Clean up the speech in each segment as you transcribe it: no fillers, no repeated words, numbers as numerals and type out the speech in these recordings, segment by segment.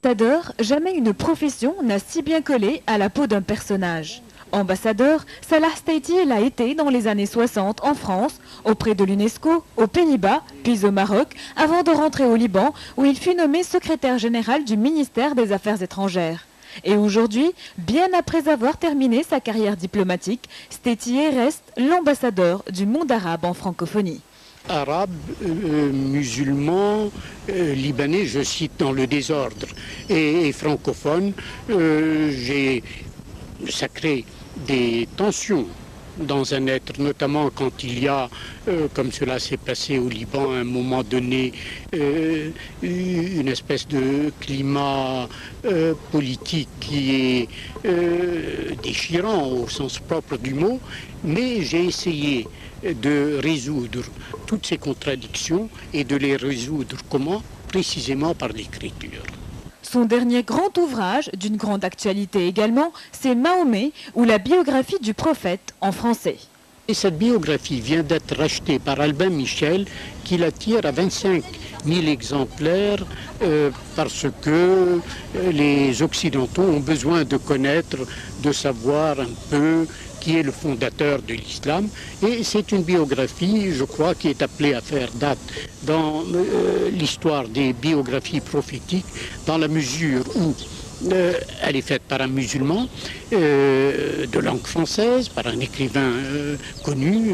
Ambassadeur, jamais une profession n'a si bien collé à la peau d'un personnage. Ambassadeur, Salah Steitié l'a été dans les années 60 en France, auprès de l'UNESCO, aux Pays-Bas, puis au Maroc, avant de rentrer au Liban, où il fut nommé secrétaire général du ministère des Affaires étrangères. Et aujourd'hui, bien après avoir terminé sa carrière diplomatique, Steitié reste l'ambassadeur du monde arabe en francophonie. Arabes, musulmans, libanais, je cite dans le désordre, et francophones, ça crée des tensions dans un être, notamment quand il y a, comme cela s'est passé au Liban à un moment donné, une espèce de climat politique qui est déchirant au sens propre du mot, mais j'ai essayé de résoudre toutes ces contradictions et de les résoudre comment? Précisément par l'écriture. Son dernier grand ouvrage, d'une grande actualité également, c'est Mahomet ou la biographie du prophète en français. Et cette biographie vient d'être rachetée par Albin Michel, qui la tire à 25 000 exemplaires parce que les Occidentaux ont besoin de connaître, de savoir un peu qui est le fondateur de l'islam. Et c'est une biographie, je crois, qui est appelée à faire date dans l'histoire des biographies prophétiques, dans la mesure où elle est faite par un musulman de langue française, par un écrivain connu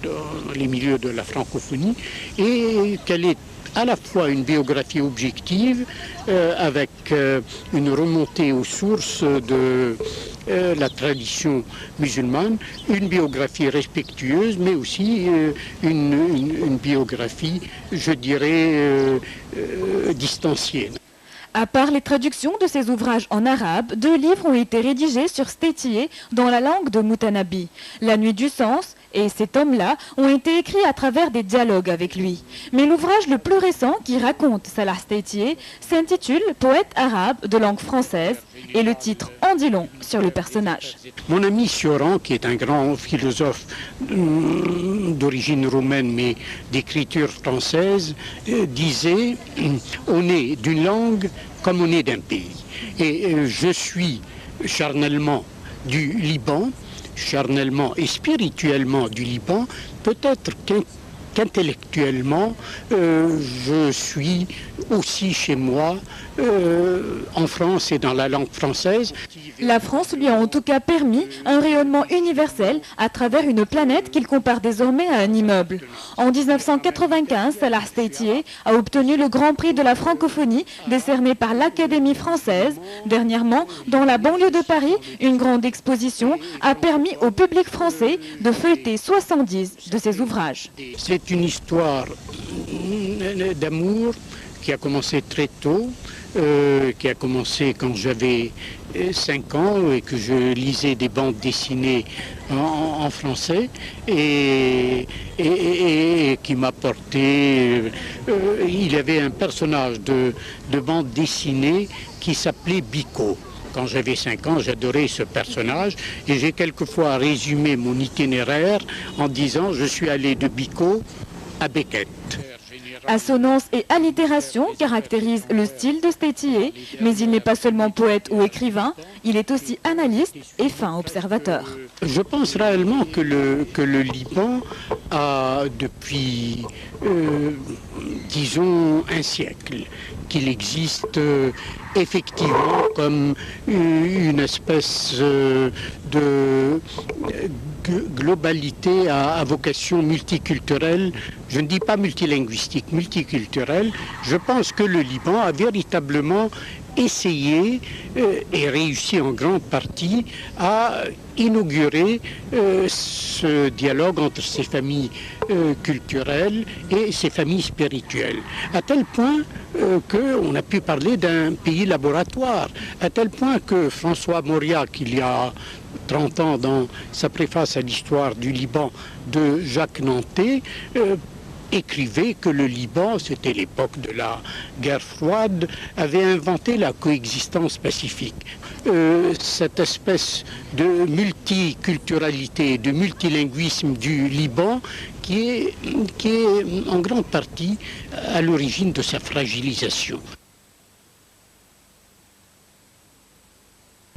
dans les milieux de la francophonie, et qu'elle est à la fois une biographie objective avec une remontée aux sources de la tradition musulmane, une biographie respectueuse, mais aussi une biographie, je dirais, distanciée. À part les traductions de ses ouvrages en arabe, 2 livres ont été rédigés sur Steitié dans la langue de Moutanabi. La Nuit du Sens et Cet homme-là ont été écrits à travers des dialogues avec lui. Mais l'ouvrage le plus récent qui raconte Salah Steitié s'intitule Poète arabe de langue française et le titre en dit long sur le personnage. Mon ami Sioran, qui est un grand philosophe d'origine roumaine mais d'écriture française, disait « On est d'une langue comme on est d'un pays ». Et je suis charnellement du Liban, charnellement et spirituellement du Liban, peut-être qu'intellectuellement, je suis aussi chez moi, en France et dans la langue française. La France lui a en tout cas permis un rayonnement universel à travers une planète qu'il compare désormais à un immeuble. En 1995, Salah Steitié a obtenu le Grand Prix de la francophonie décerné par l'Académie française. Dernièrement, dans la banlieue de Paris, une grande exposition a permis au public français de feuilleter 70 de ses ouvrages. C'est une histoire d'amour qui a commencé très tôt, qui a commencé quand j'avais 5 ans et que je lisais des bandes dessinées en français et qui m'a porté... il y avait un personnage de bande dessinée qui s'appelait Bico. Quand j'avais 5 ans, j'adorais ce personnage et j'ai quelquefois résumé mon itinéraire en disant « je suis allé de Bico à Beckett ». Assonance et allitération caractérisent le style de Steitié, mais il n'est pas seulement poète ou écrivain, il est aussi analyste et fin observateur. Je pense réellement que le Liban a depuis, disons, un siècle, qu'il existe effectivement comme une espèce de globalité à vocation multiculturelle, je ne dis pas multilinguistique, multiculturelle. Je pense que le Liban a véritablement essayé et réussi en grande partie à inaugurer ce dialogue entre ces familles culturelles et ces familles spirituelles. À tel point qu'on a pu parler d'un pays laboratoire, à tel point que François Mauriac, il y a 30 ans, dans sa préface à l'histoire du Liban de Jacques Nantais, écrivait que le Liban, c'était l'époque de la guerre froide, avait inventé la coexistence pacifique. Cette espèce de multiculturalité, de multilinguisme du Liban qui est en grande partie à l'origine de sa fragilisation.